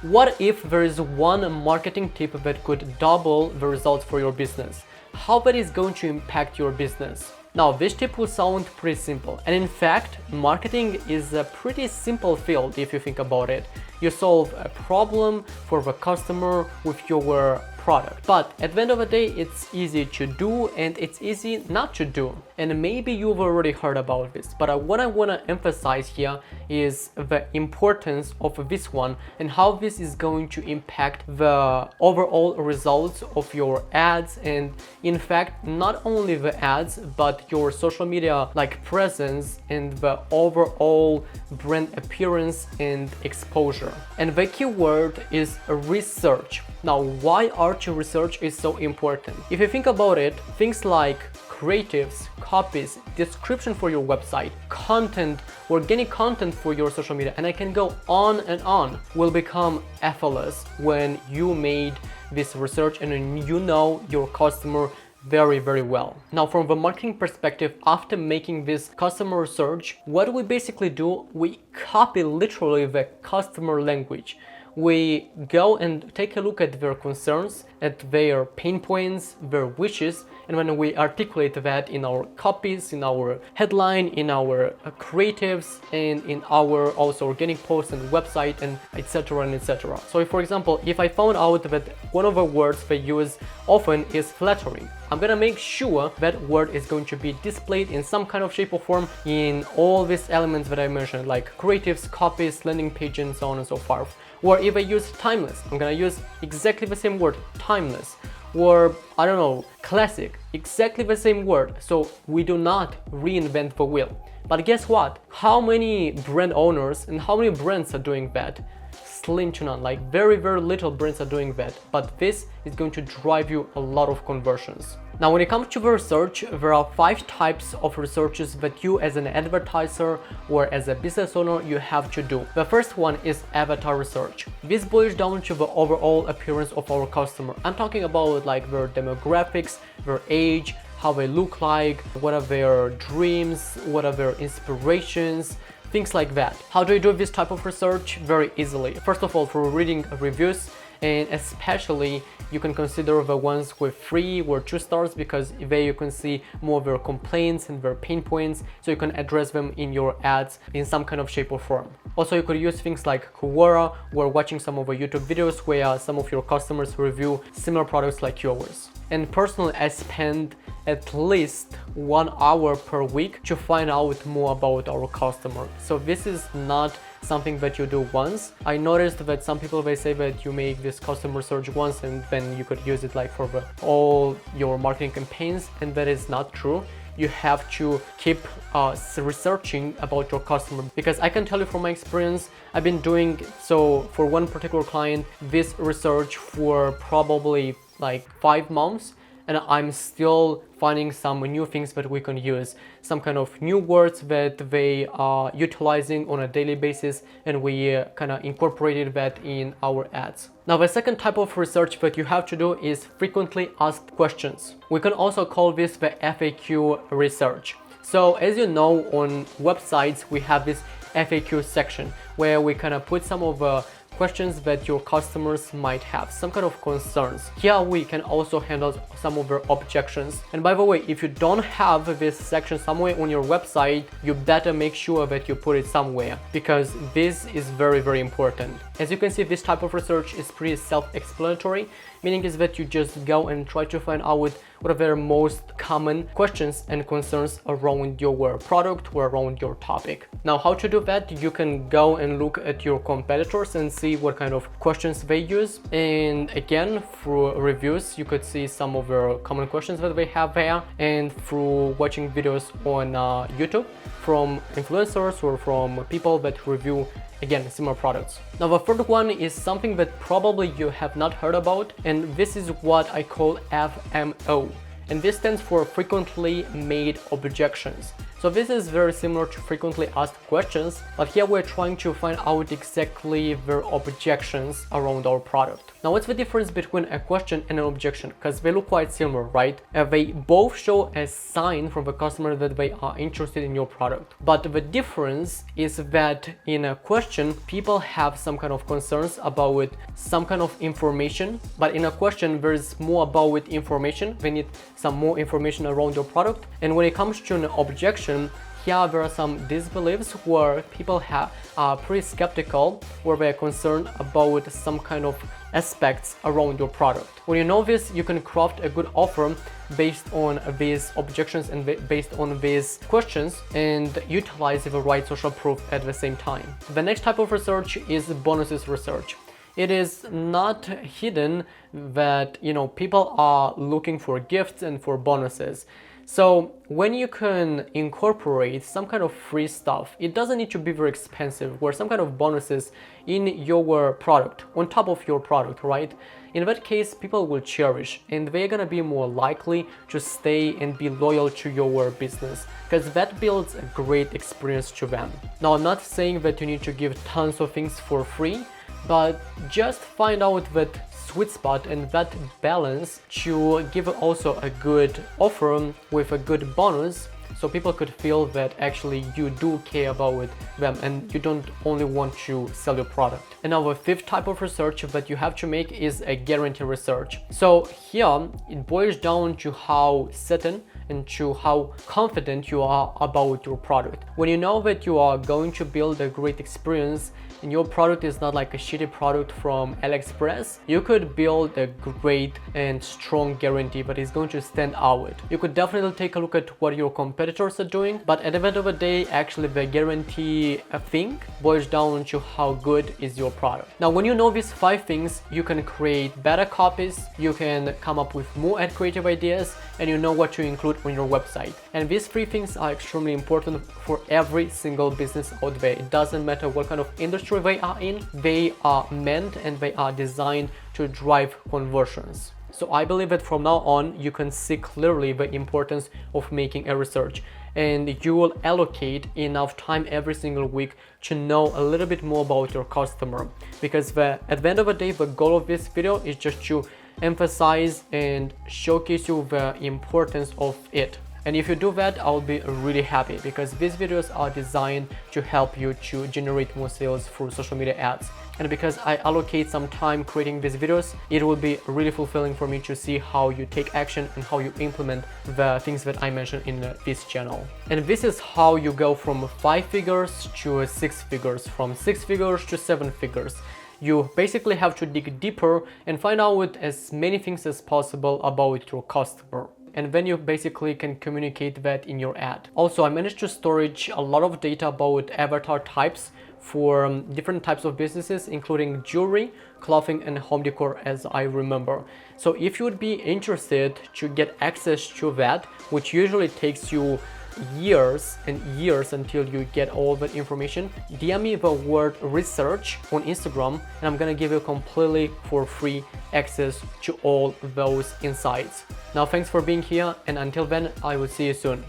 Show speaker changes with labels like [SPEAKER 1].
[SPEAKER 1] What if there is one marketing tip that could double the results for your business? How that is going to impact your business? Now, this tip will sound pretty simple, and in fact, marketing is a pretty simple field if you think about it. You solve a problem for the customer with your product. But at the end of the day, it's easy to do and it's easy not to do. And maybe you've already heard about this, but what I want to emphasize here is the importance of this one and how this is going to impact the overall results of your ads, and in fact, not only the ads, but your social media like presence and the overall brand appearance and exposure. And the key word is research. Now, why research is so important? If you think about it, things like creatives, copies, description for your website, content, organic content for your social media, and I can go on and on, will become effortless when you made this research and you know your customer very, very well. Now, from the marketing perspective, after making this customer research, what do we basically do? We copy literally the customer language. We go and take a look at their concerns, at their pain points, their wishes, and when we articulate that in our copies, in our headline, in our creatives, and in our also organic posts and website, and etc. and etc. So if, for example, if I found out that one of the words they use often is flattering, I'm gonna make sure that word is going to be displayed in some kind of shape or form in all these elements that I mentioned, like creatives, copies, landing page, and so on and so forth. Or if I use timeless, I'm gonna use exactly the same word, timeless. Or I don't know, classic, exactly the same word. So we do not reinvent the wheel. But guess what? How many brand owners and how many brands are doing that? Slim to none, like very, very little brands are doing that. But this is going to drive you a lot of conversions. Now, when it comes to the research, there are 5 types of researches that you as an advertiser or as a business owner, you have to do. The first one is avatar research. This boils down to the overall appearance of our customer. I'm talking about like their demographics, their age, how they look like, what are their dreams, what are their inspirations, things like that. How do you do this type of research? Very easily. First of all, through reading reviews, and especially you can consider the ones with 3 or 2 stars, because there you can see more of their complaints and their pain points, so you can address them in your ads in some kind of shape or form. Also, you could use things like Quora or watching some of the YouTube videos where some of your customers review similar products like yours. And personally, I spend at least 1 hour per week to find out more about our customer. So this is not something that you do once. I noticed that some people, they say that you make this customer research once and then you could use it like for all your marketing campaigns, and that is not true. You have to keep researching about your customer, because I can tell you from my experience, I've been doing so for one particular client, this research for probably like 5 months, and I'm still finding some new things that we can use, some kind of new words that they are utilizing on a daily basis, and we kind of incorporated that in our ads. Now, the second type of research that you have to do is frequently asked questions. We can also call this the FAQ research. So as you know, on websites, we have this FAQ section where we kind of put some of the questions that your customers might have, some kind of concerns. Here we can also handle some of their objections. And by the way, if you don't have this section somewhere on your website, you better make sure that you put it somewhere, because this is very, very important. As you can see, this type of research is pretty self-explanatory, meaning is that you just go and try to find out what are the most common questions and concerns around your product or around your topic. Now, how to do that? You can go and look at your competitors and see what kind of questions they use. And again, through reviews, you could see some of the common questions that they have there. And through watching videos on YouTube from influencers or from people that review, again, similar products. Now, the third one is something that probably you have not heard about, and this is what I call FMO. and this stands for frequently made objections. So this is very similar to frequently asked questions, but here we're trying to find out exactly their objections around our product. Now, what's the difference between a question and an objection? Because they look quite similar, right? They both show a sign from the customer that they are interested in your product. But the difference is that in a question, people have some kind of concerns about some kind of information, but in a question, there's more about information. They need some more information around your product. And when it comes to an objection, here there are some disbeliefs where people are pretty skeptical, where they're concerned about some kind of aspects around your product. When you know this, you can craft a good offer based on these objections and based on these questions, and utilize the right social proof at the same time. The next type of research is bonuses research. It is not hidden that, people are looking for gifts and for bonuses. So when you can incorporate some kind of free stuff, it doesn't need to be very expensive, where some kind of bonuses in your product, on top of your product, right? In that case, people will cherish, and they're gonna be more likely to stay and be loyal to your business, because that builds a great experience to them. Now, I'm not saying that you need to give tons of things for free, but just find out that sweet spot and that balance to give also a good offer with a good bonus, so people could feel that actually you do care about them and you don't only want to sell your product. And now the fifth type of research that you have to make is a guarantee research. So here it boils down to how certain and to how confident you are about your product. When you know that you are going to build a great experience and your product is not like a shitty product from AliExpress, you could build a great and strong guarantee that is going to stand out. You could definitely take a look at what your competitors are doing, but at the end of the day, actually the guarantee thing boils down to how good is your product. Now, when you know these 5 things, you can create better copies, you can come up with more ad creative ideas, and you know what to include on your website. And these 3 things are extremely important for every single business out there. It doesn't matter what kind of industry they are in, they are meant and they are designed to drive conversions. So I believe that from now on, you can see clearly the importance of making a research, and you will allocate enough time every single week to know a little bit more about your customer. Because at the end of the day, the goal of this video is just to emphasize and showcase you the importance of it. And if you do that, I'll be really happy, because these videos are designed to help you to generate more sales through social media ads. And because I allocate some time creating these videos, it will be really fulfilling for me to see how you take action and how you implement the things that I mentioned in this channel. And this is how you go from 5 figures to 6 figures, from 6 figures to 7 figures. You basically have to dig deeper and find out as many things as possible about your customer. And then you basically can communicate that in your ad. Also, I managed to storage a lot of data about avatar types for different types of businesses, including jewelry, clothing, and home decor, as I remember. So if you would be interested to get access to that, which usually takes you years and years until you get all that information, DM me the word research on Instagram, and I'm gonna give you completely for free access to all those insights. Now, thanks for being here, and until then, I will see you soon.